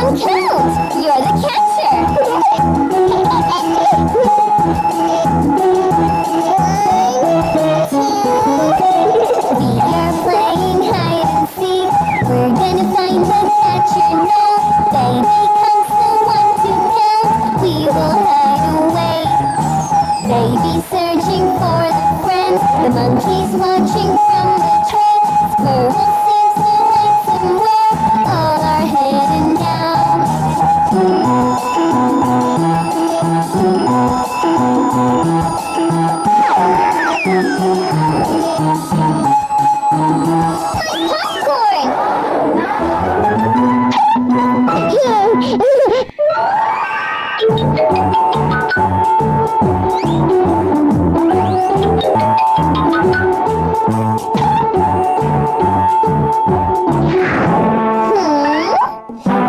Count! You're the catcher! We are playing hide and seek. We're gonna find the catcher now. Baby comes the one to count. We will hide away. Baby searching for the friends. The monkey's watching from the tree. Squirrel seems to hide somewhere. All are hidden now.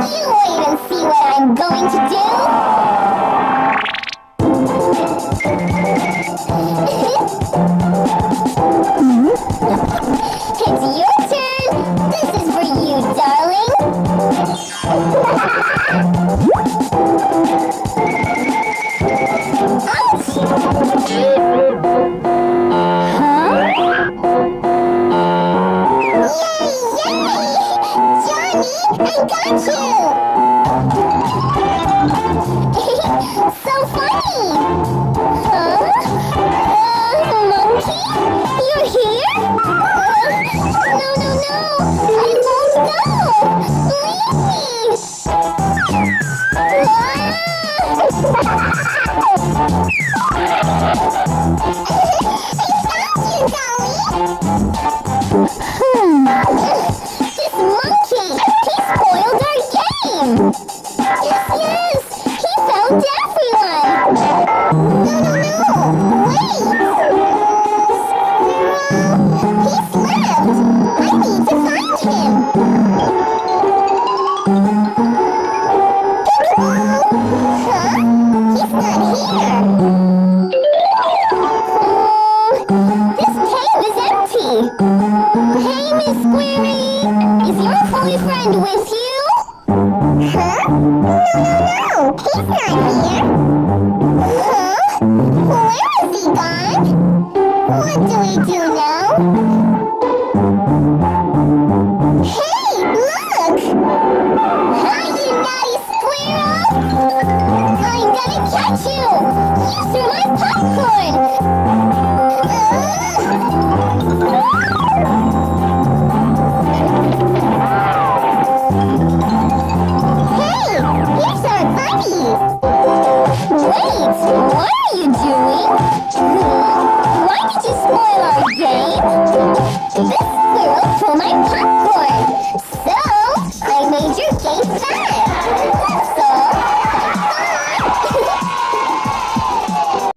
You wait and see what I'm going to do. It's your turn. This is for you, darling. Ouch! Huh? Yay! Johnny, I got you! So funny! Huh? Monkey? You're here? No! I won't go! Leave me! This monkey! He spoiled our game! Yes! He found everyone! No! Wait! He's left! I need to find him! Huh? He's not here! This cave is empty! Hey, Miss Squirrel! Is your boyfriend with you? Huh? No! He's not here! Huh? Where is he gone? What do we do now? Hey, look! Hi, you naughty squirrel! I'm gonna catch you! You threw my popcorn! Hey, here's our buddy! Wait, what are you doing? Why did you spoil our game? This squirrel stole my popcorn, so I made your game back!